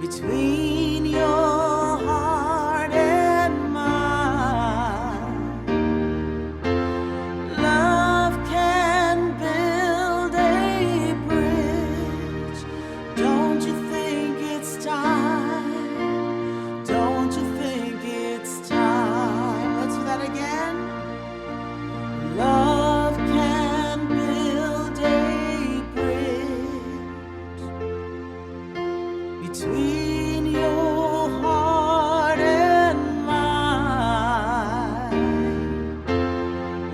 between your heart and mine. Love can build a bridge. Don't you think it's time? Don't you think it's time? Let's do that again. Love can build a bridge between your heart and mine.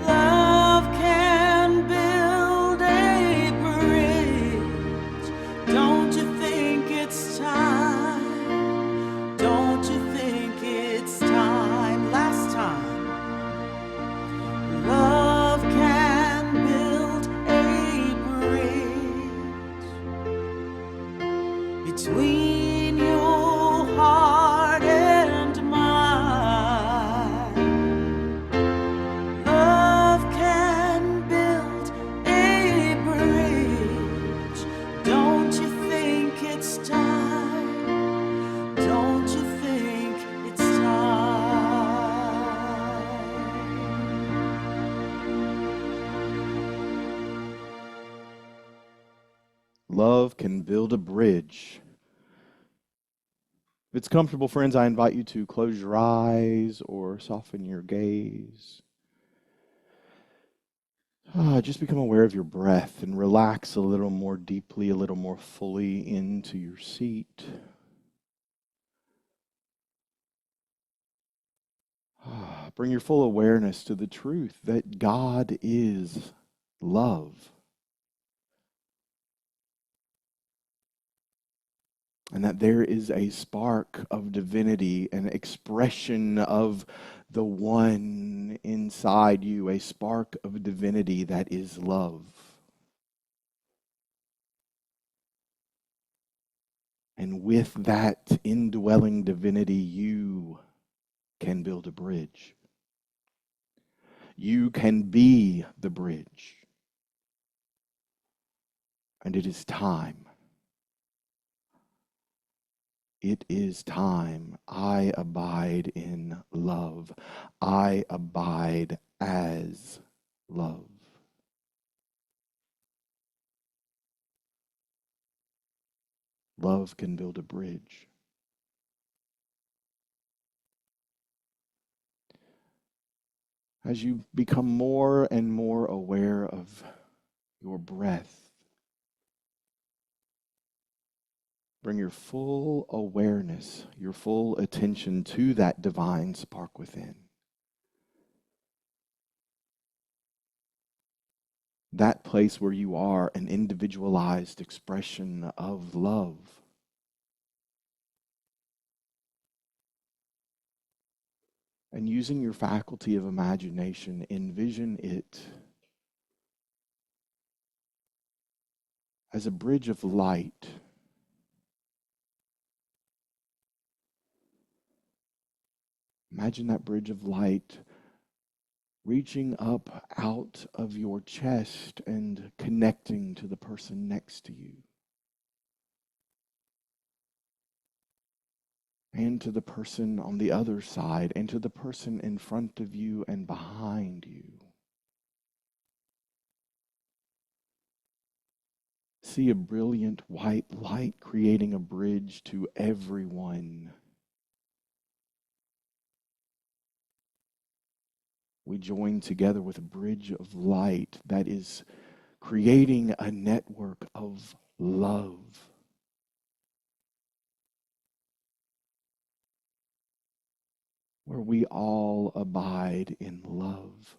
Love can build a bridge. Don't you think it's time? Don't you think it's time? Last time. Love can build a bridge between your heart and mine. Love can build a bridge. Don't you think it's time? Don't you think it's time? Love can build a bridge. If it's comfortable, friends, I invite you to close your eyes or soften your gaze. Just become aware of your breath and relax a little more deeply, a little more fully into your seat. Bring your full awareness to the truth that God is love. And that there is a spark of divinity, an expression of the one inside you, a spark of divinity that is love. And with that indwelling divinity, you can build a bridge. You can be the bridge. And it is time. It is time. I abide in love. I abide as love. Love can build a bridge. As you become more and more aware of your breath, bring your full awareness, your full attention to that divine spark within. That place where you are an individualized expression of love. And using your faculty of imagination, envision it as a bridge of light. Imagine that bridge of light reaching up out of your chest and connecting to the person next to you. And to the person on the other side, and to the person in front of you and behind you. See a brilliant white light creating a bridge to everyone. We join together with a bridge of light that is creating a network of love. Where we all abide in love.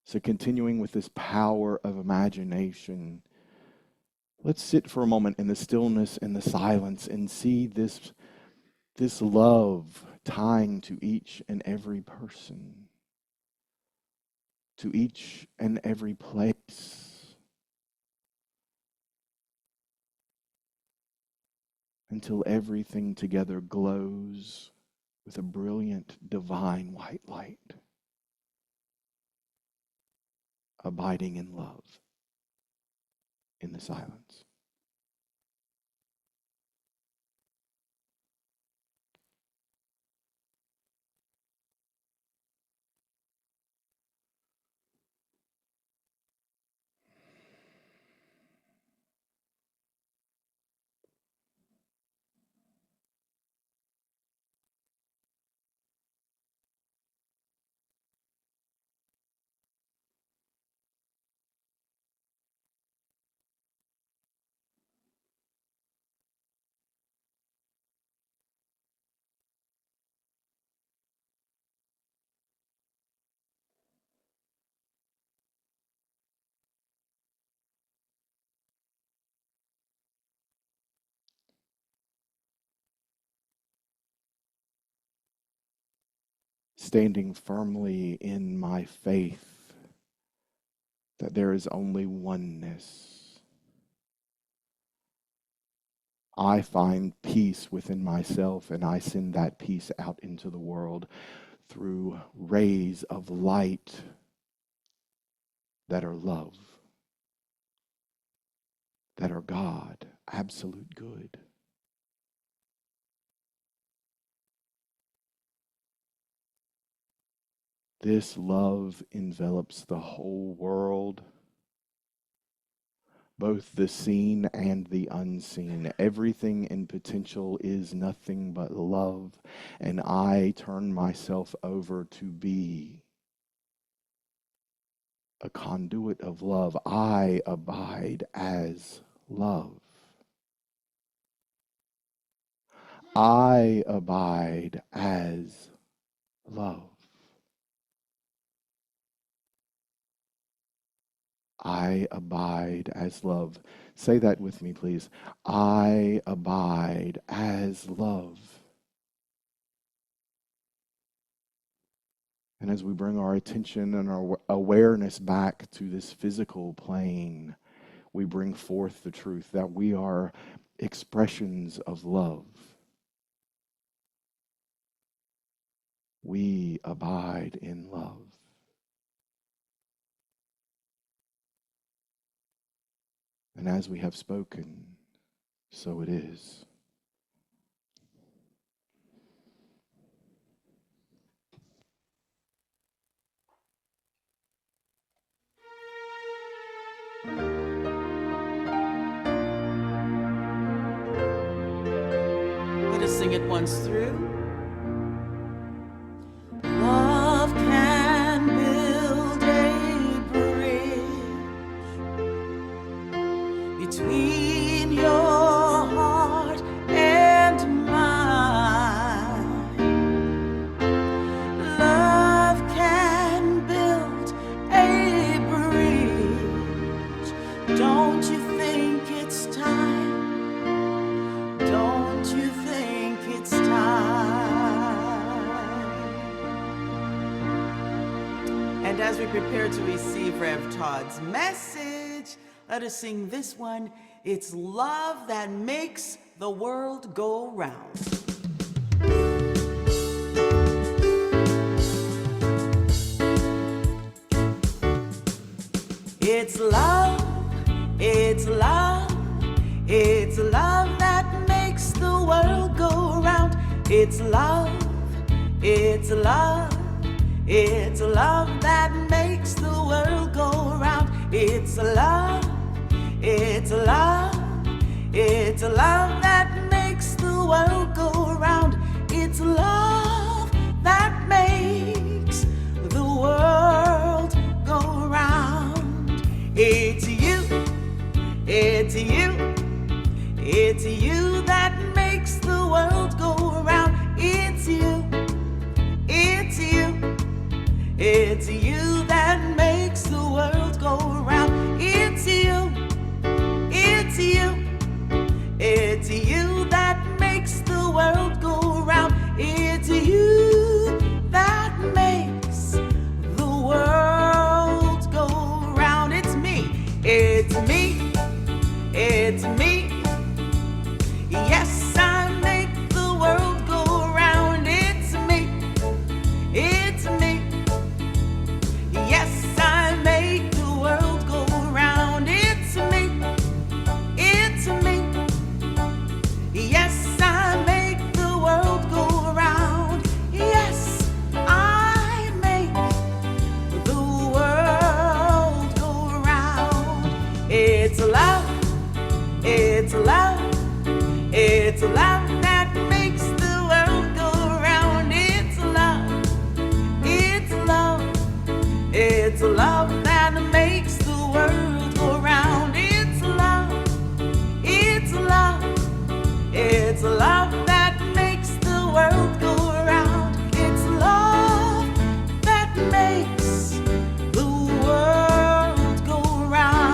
So continuing with this power of imagination, let's sit for a moment in the stillness and the silence and see this love tying to each and every person, to each and every place. Until everything together glows with a brilliant divine white light, abiding in love. in the silence. Standing firmly in my faith that there is only oneness, I find peace within myself, and I send that peace out into the world through rays of light that are love, that are God, absolute good. This love envelops the whole world, both the seen and the unseen. Everything in potential is nothing but love, and I turn myself over to be a conduit of love. I abide as love. I abide as love. I abide as love. Say that with me, please. I abide as love. And as we bring our attention and our awareness back to this physical plane, we bring forth the truth that we are expressions of love. We abide in love. And as we have spoken, so it is. Let us sing it once through. Love can build a bridge between your heart and mine. Love can build a bridge. Don't you think it's time? Don't you think it's time? And as we prepare to receive Rev Todd's message, let us sing this one. It's love that makes the world go round. It's love, it's love, it's love that makes the world go round. It's love, it's love, it's love that makes the world go round. It's love, it's love, it's love that makes the world go round. It's love that makes the world go round. It's you, it's you, it's you that makes the world go round. It's you, it's you, it's you that makes the world go round. It's you, it's you, it's you that makes the world go round. It's you that makes the world go round. It's me, it's me, it's me. Yes, I make the world go round. It's me, it's me. Yes, I make the world go round. It's me, It's love. It's love that makes the world go round. It's love. It's love. It's love that makes the world go round. It's love. It's love. It's love that makes the world go round. It's love that makes the world go round.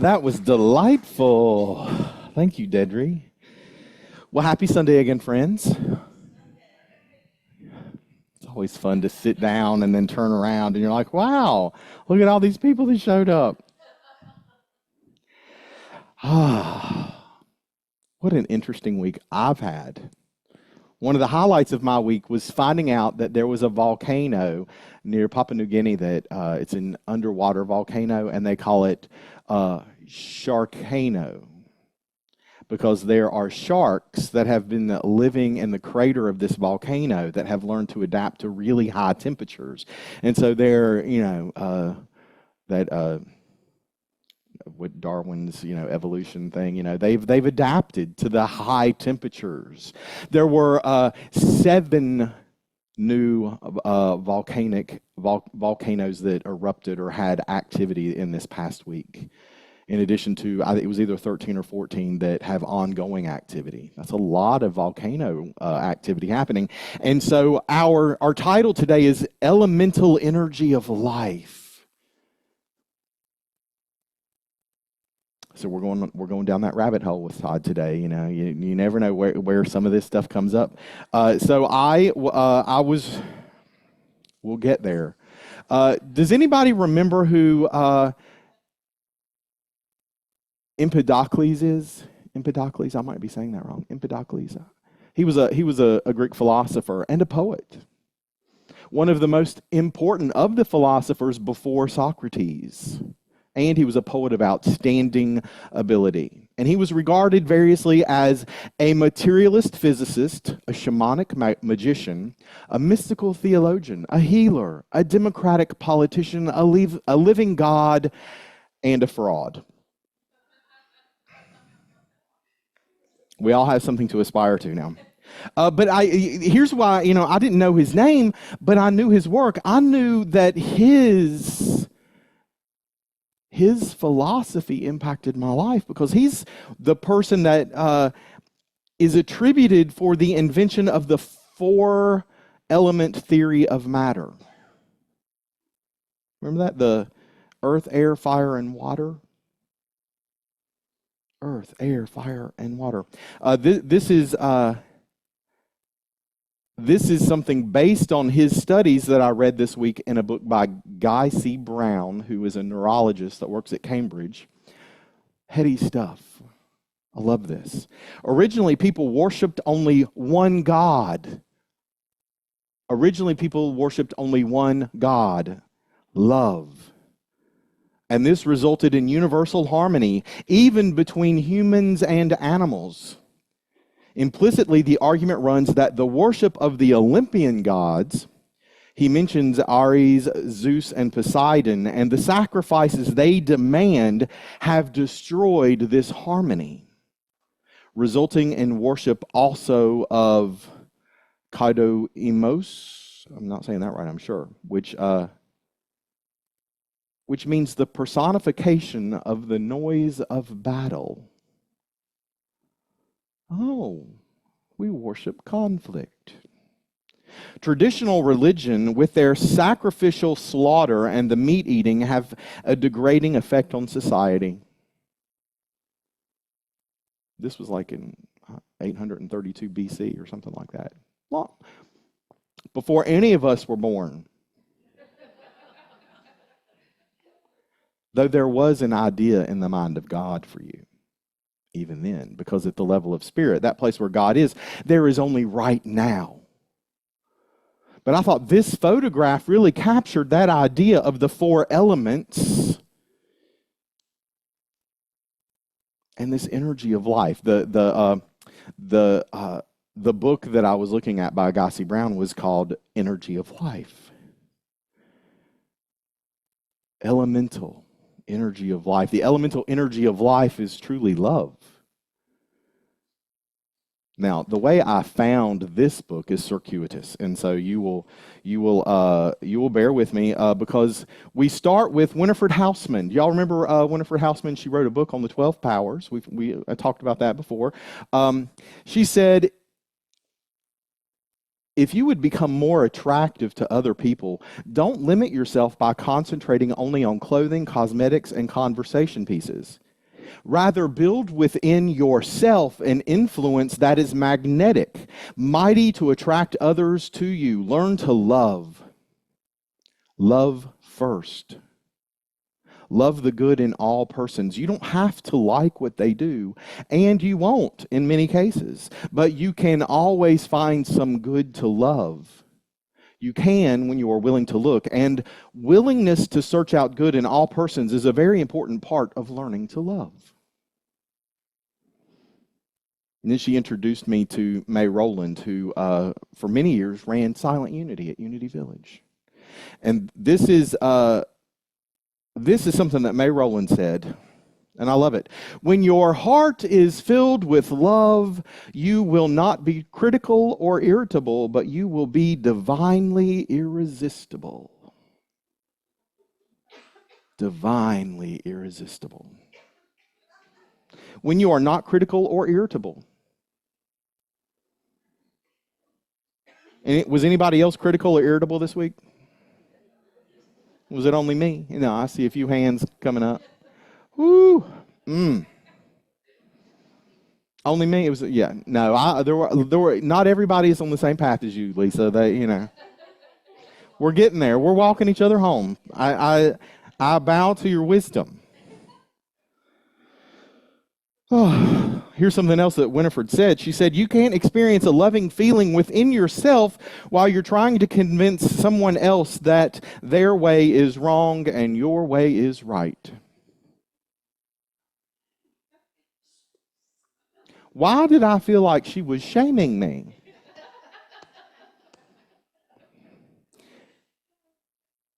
That was delightful. Thank you, Deidrey. Well, happy Sunday again, friends. It's always fun to sit down and then turn around and you're like, wow, look at all these people that showed up. What an interesting week I've had. One of the highlights of my week was finding out that there was a volcano near Papua New Guinea that it's an underwater volcano, and they call it Sharkano because there are sharks that have been living in the crater of this volcano that have learned to adapt to really high temperatures. And so they're, with Darwin's, evolution thing, they've adapted to the high temperatures. There were 7 new volcanoes that erupted or had activity in this past week. In addition to, I think it was either 13 or 14 that have ongoing activity. That's a lot of volcano activity happening. And so our title today is Elemental Energy of Life. So we're going down that rabbit hole with Todd today. You never know where some of this stuff comes up. We'll get there. Does anybody remember who Empedocles is? Empedocles, I might be saying that wrong. Empedocles. He was a Greek philosopher and a poet. One of the most important of the philosophers before Socrates. And he was a poet of outstanding ability. And he was regarded variously as a materialist physicist, a shamanic magician, a mystical theologian, a healer, a democratic politician, a living god, and a fraud. We all have something to aspire to now. But here's why, I didn't know his name, but I knew his work. I knew that his philosophy impacted my life because he's the person that is attributed for the invention of the 4-element theory of matter. Remember that? The earth, air, fire, and water? Earth, air, fire, and water. This is something based on his studies that I read this week in a book by Guy C. Brown, who is a neurologist that works at Cambridge. Heady stuff. I love this. Originally, people worshipped only one God. Love. And this resulted in universal harmony, even between humans and animals. Implicitly, the argument runs that the worship of the Olympian gods, he mentions Ares, Zeus, and Poseidon, and the sacrifices they demand have destroyed this harmony, resulting in worship also of kaidoimos, I'm not saying that right, I'm sure, which means the personification of the noise of battle. Oh, we worship conflict. Traditional religion, with their sacrificial slaughter and the meat eating, have a degrading effect on society. This was like in 832 BC or something like that. Well, before any of us were born. Though there was an idea in the mind of God for you, even then, because at the level of spirit, that place where God is, there is only right now. But I thought this photograph really captured that idea of the 4 elements and this energy of life. The the book that I was looking at by Gossie Brown was called Energy of Life. Elemental energy of life. The elemental energy of life is truly love. Now, the way I found this book is circuitous, and so you will bear with me because we start with Winifred Hausman. Y'all remember Winifred Hausman? She wrote a book on the 12 powers. We talked about that before. She said, if you would become more attractive to other people, don't limit yourself by concentrating only on clothing, cosmetics, and conversation pieces. Rather, build within yourself an influence that is magnetic, mighty to attract others to you. Learn to love. Love first. Love the good in all persons. You don't have to like what they do, and you won't in many cases, but you can always find some good to love. You can when you are willing to look, and willingness to search out good in all persons is a very important part of learning to love. And then she introduced me to May Rowland, who for many years ran Silent Unity at Unity Village. And this is something that May Rowland said, and I love it. When your heart is filled with love, you will not be critical or irritable, but you will be divinely irresistible. Divinely irresistible. When you are not critical or irritable. Was anybody else critical or irritable this week? Was it only me? You know, I see a few hands coming up. Woo! Only me? It was, yeah. No, there were. Not everybody is on the same path as you, Lisa. We're getting there. We're walking each other home. I bow to your wisdom. Oh, here's something else that Winifred said. She said, you can't experience a loving feeling within yourself while you're trying to convince someone else that their way is wrong and your way is right. Why did I feel like she was shaming me?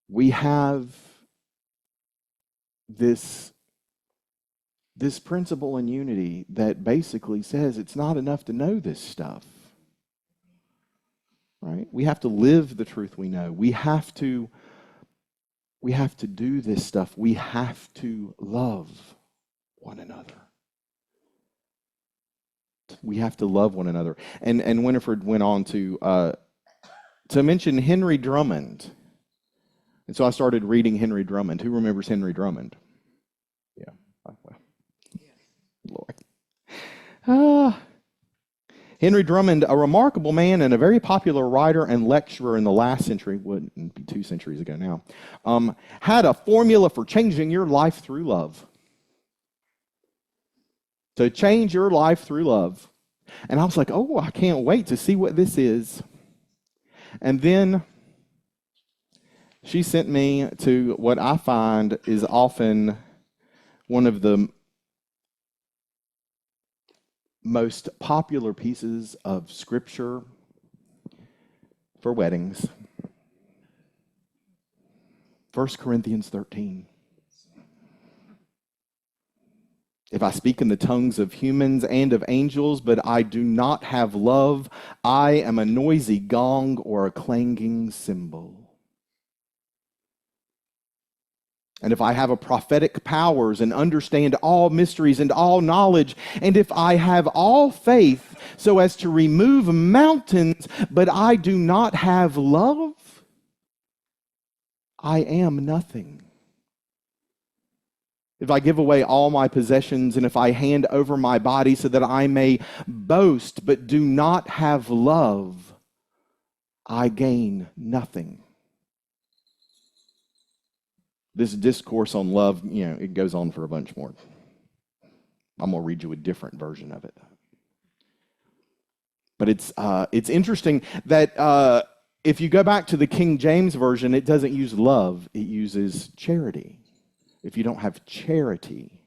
We have this principle in unity that basically says it's not enough to know this stuff. Right? We have to live the truth we know. We have to do this stuff. We have to love one another. We have to love one another. And Winifred went on to mention Henry Drummond. And so I started reading Henry Drummond. Who remembers Henry Drummond? Yeah. Well, Lord. Henry Drummond, a remarkable man and a very popular writer and lecturer in the last century, wouldn't be 2 centuries ago now, had a formula for changing your life through love. To change your life through love. And I was like, oh, I can't wait to see what this is. And then she sent me to what I find is often one of the most popular pieces of scripture for weddings. 1 Corinthians 13. If I speak in the tongues of humans and of angels, but I do not have love, I am a noisy gong or a clanging cymbal. And if I have a prophetic powers and understand all mysteries and all knowledge, and if I have all faith so as to remove mountains, but I do not have love, I am nothing. If I give away all my possessions, and if I hand over my body so that I may boast, but do not have love, I gain nothing. This discourse on love, it goes on for a bunch more. I'm going to read you a different version of it. But it's interesting that if you go back to the King James Version, it doesn't use love, it uses charity. If you don't have charity.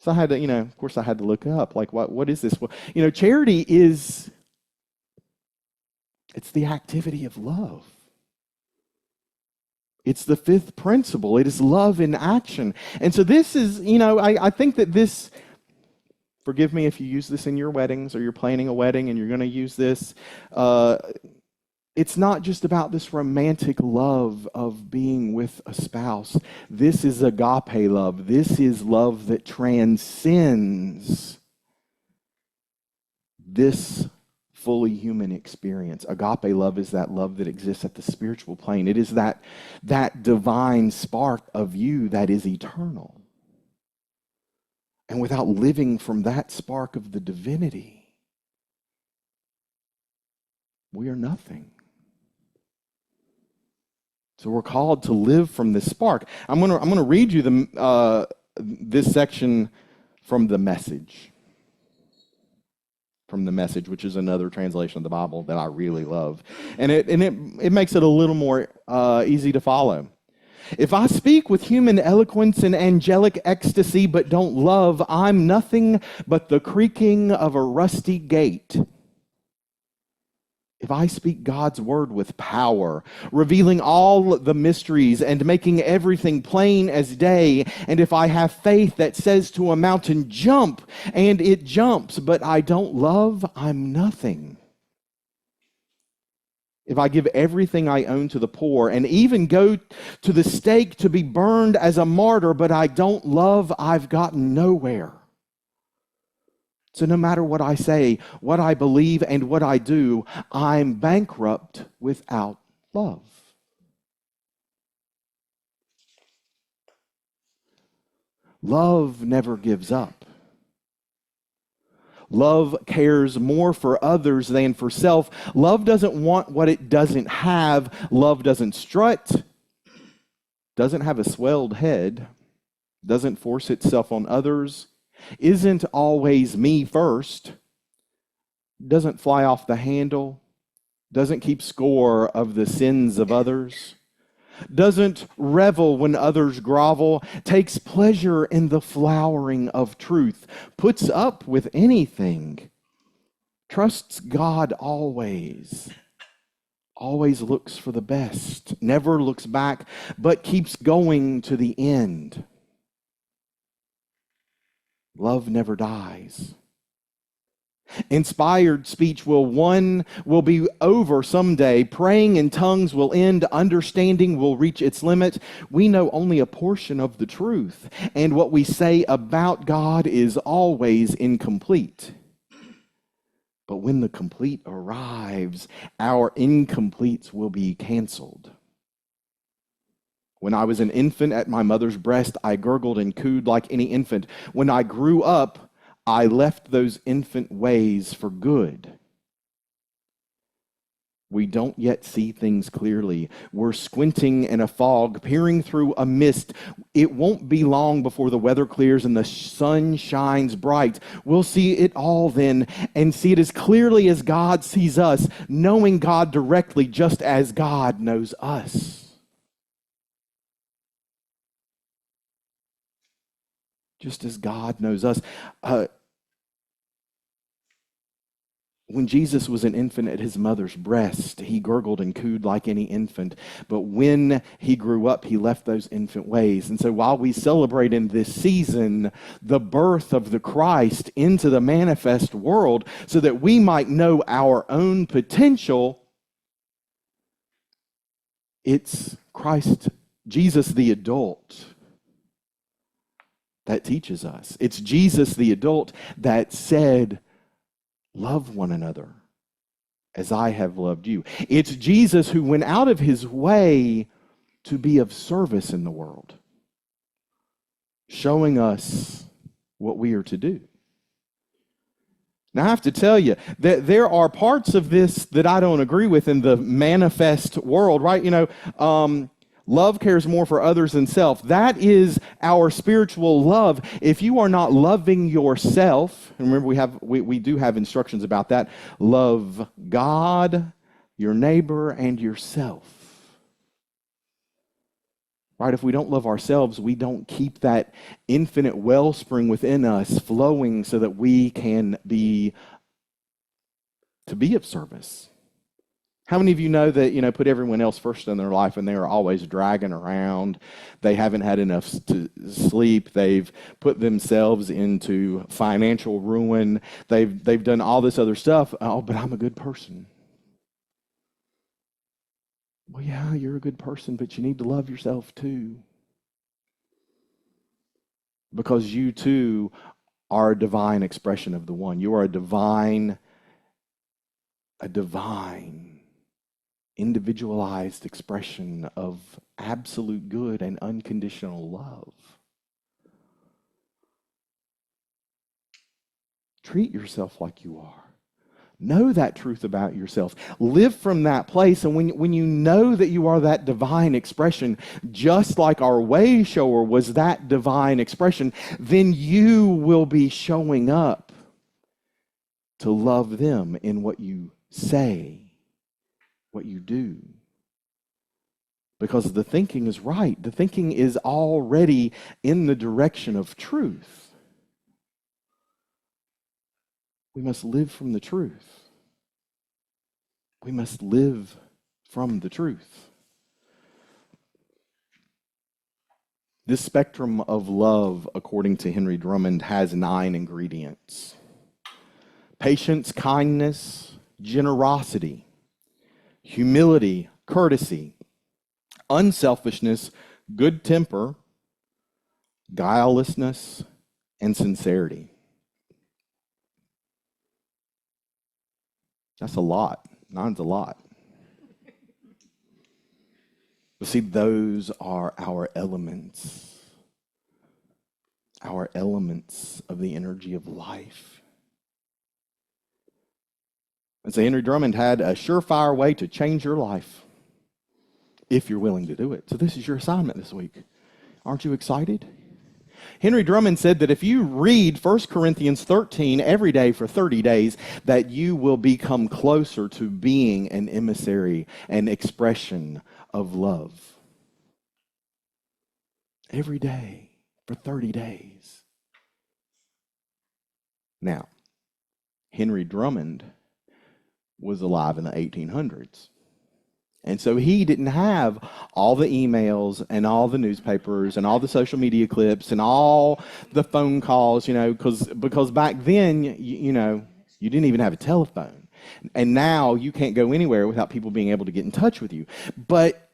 So I had to, of course I had to look up, like, what is this? Well, charity it's the activity of love. It's the fifth principle. It is love in action. And so this is, I think that this, forgive me if you use this in your weddings or you're planning a wedding and you're going to use this. It's not just about this romantic love of being with a spouse. This is agape love. This is love that transcends this fully human experience. Agape love is that love that exists at the spiritual plane. It is that divine spark of you that is eternal. And without living from that spark of the divinity, we are nothing. So we're called to live from this spark. I'm gonna read you this section from the Message. From the Message, which is another translation of the Bible that I really love. And it makes it a little more easy to follow. If I speak with human eloquence and angelic ecstasy but don't love, I'm nothing but the creaking of a rusty gate. If I speak God's word with power, revealing all the mysteries and making everything plain as day, and if I have faith that says to a mountain, jump, and it jumps, but I don't love, I'm nothing. If I give everything I own to the poor and even go to the stake to be burned as a martyr, but I don't love, I've gotten nowhere. So no matter what I say, what I believe, and what I do, I'm bankrupt without love. Love never gives up. Love cares more for others than for self. Love doesn't want what it doesn't have. Love doesn't strut, doesn't have a swelled head, doesn't force itself on others, isn't always me first, doesn't fly off the handle, doesn't keep score of the sins of others, doesn't revel when others grovel, takes pleasure in the flowering of truth, puts up with anything, trusts God always, always looks for the best, never looks back, but keeps going to the end. Love never dies. Inspired speech will be over someday. Praying in tongues will end. Understanding will reach its limit. We know only a portion of the truth, and what we say about God is always incomplete. But when the complete arrives, our incompletes will be canceled. When I was an infant at my mother's breast, I gurgled and cooed like any infant. When I grew up, I left those infant ways for good. We don't yet see things clearly. We're squinting in a fog, peering through a mist. It won't be long before the weather clears and the sun shines bright. We'll see it all then and see it as clearly as God sees us, knowing God directly just as God knows us. Just as God knows us. When Jesus was an infant at his mother's breast, he gurgled and cooed like any infant. But when he grew up, he left those infant ways. And so while we celebrate in this season the birth of the Christ into the manifest world so that we might know our own potential, it's Christ, Jesus the adult, that teaches us. It's Jesus the adult that said, love one another as I have loved you. It's Jesus who went out of his way to be of service in the world, showing us what we are to do. Now, I have to tell you that there are parts of this that I don't agree with in the manifest world, right? Love cares more for others than self. That is our spiritual love. If you are not loving yourself, and remember we do have instructions about that. Love God, your neighbor, and yourself. right? If we don't love ourselves, we don't keep that infinite wellspring within us flowing so that we can be of service. How many of you know that, put everyone else first in their life and they are always dragging around? They haven't had enough to sleep. They've put themselves into financial ruin. They've done all this other stuff. Oh, but I'm a good person. Well, yeah, you're a good person, but you need to love yourself too. Because you too are a divine expression of the one. You are a divine, individualized expression of absolute good and unconditional love. Treat yourself like you are. Know that truth about yourself. Live from that place. And when you know that you are that divine expression, just like our way shower was that divine expression, then you will be showing up to love them in what you say, what you do. Because the thinking is right. The thinking is already in the direction of truth. We must live from the truth. We must live from the truth. This spectrum of love, according to Henry Drummond, has 9 ingredients: patience, kindness, generosity, humility, courtesy, unselfishness, good temper, guilelessness, and sincerity. That's a lot. 9's a lot. But see, those are our elements of the energy of life. And so Henry Drummond had a surefire way to change your life if you're willing to do it. So this is your assignment this week. Aren't you excited? Henry Drummond said that if you read 1 Corinthians 13 every day for 30 days, that you will become closer to being an emissary, an expression of love. Every day for 30 days. Now, Henry Drummond was alive in the 1800s. And so he didn't have all the emails and all the newspapers and all the social media clips and all the phone calls, because back then, you didn't even have a telephone. And now you can't go anywhere without people being able to get in touch with you. But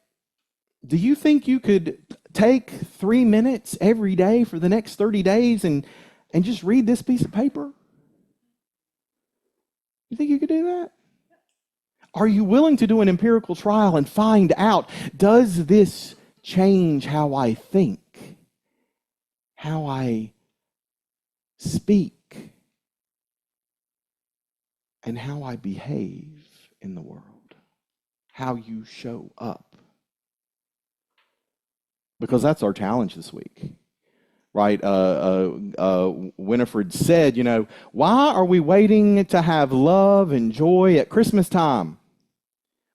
do you think you could take 3 minutes every day for the next 30 days and just read this piece of paper? You think you could do that? Are you willing to do an empirical trial and find out, does this change how I think, how I speak, and how I behave in the world? How you show up? Because that's our challenge this week, right? Winifred said, why are we waiting to have love and joy at Christmas time?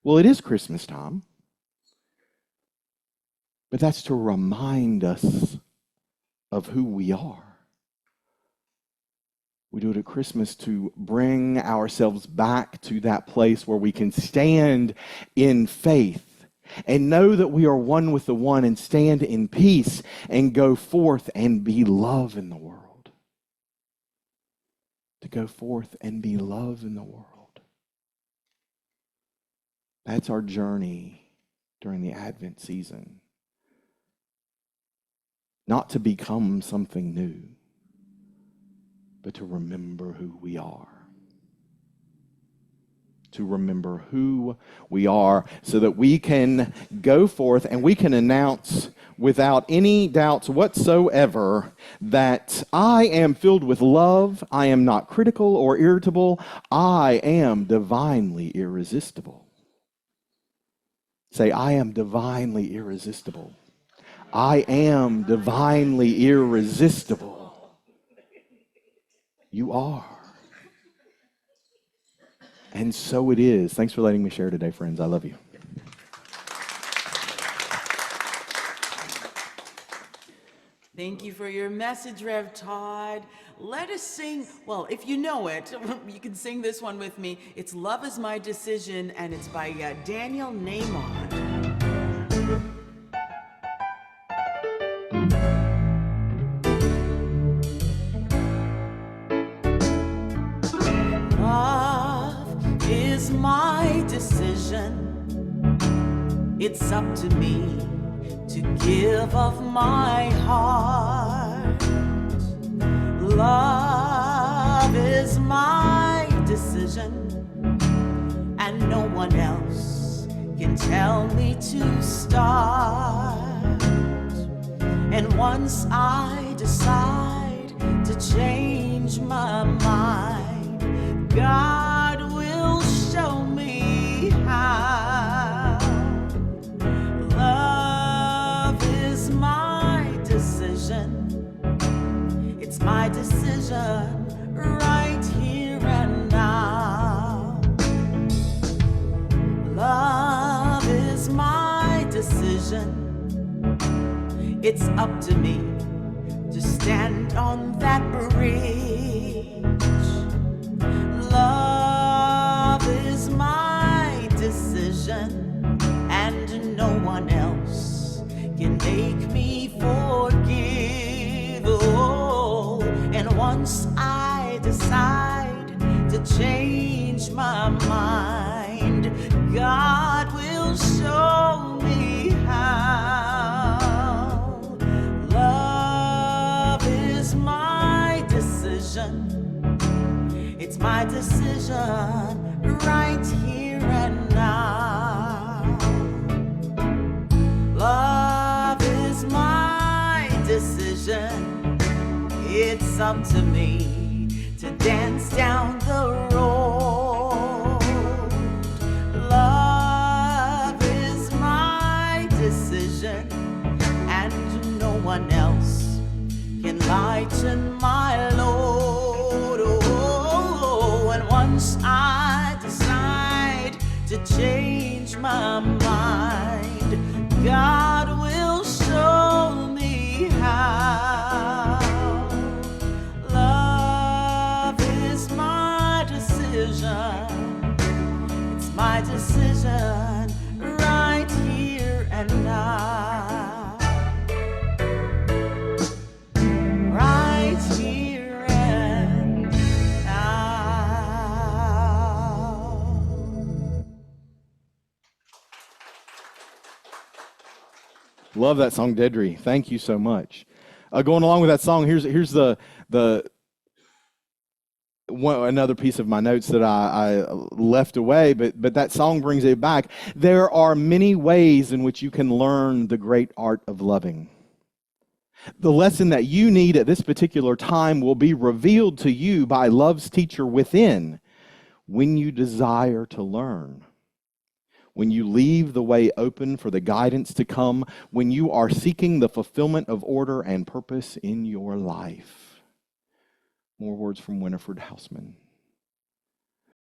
Well, it is Christmas time, but that's to remind us of who we are. We do it at Christmas to bring ourselves back to that place where we can stand in faith and know that we are one with the one and stand in peace and go forth and be love in the world. To go forth and be love in the world. That's our journey during the Advent season. Not to become something new, but to remember who we are. To remember who we are so that we can go forth and we can announce without any doubts whatsoever that I am filled with love, I am not critical or irritable, I am divinely irresistible. Say, I am divinely irresistible. I am divinely irresistible. You are. And so it is. Thanks for letting me share today, friends. I love you. Thank you for your message, Rev Todd. Let us sing, well, if you know it, you can sing this one with me. It's Love Is My Decision, and it's by Daniel Nahmon. Love is my decision. It's up to me to give of my heart. Love is my decision, and no one else can tell me to start. And once I decide to change my mind, God will show me how. Love is my decision. It's my decision right here and now. Love is my decision. It's up to me to stand on that bridge. Love is my decision, and no one else can make me forgive. Oh, and once I decide to change my mind, God will show me how. Love is my decision. It's my decision right here and now. Love is my decision. It's up to me to dance down the road. Love is my decision, and no one else can lighten my load. Oh, and once I decide to change my mind, God will show me how. Love is my decision. It's my decision right here and now. Right here and now. Love that song, Deidrey. Thank you so much. Going along with that song, here's the another piece of my notes that I left away, but that song brings it back. There are many ways in which you can learn the great art of loving. The lesson that you need at this particular time will be revealed to you by love's teacher within when you desire to learn. When you leave the way open for the guidance to come, when you are seeking the fulfillment of order and purpose in your life. More words from Winifred Hausman.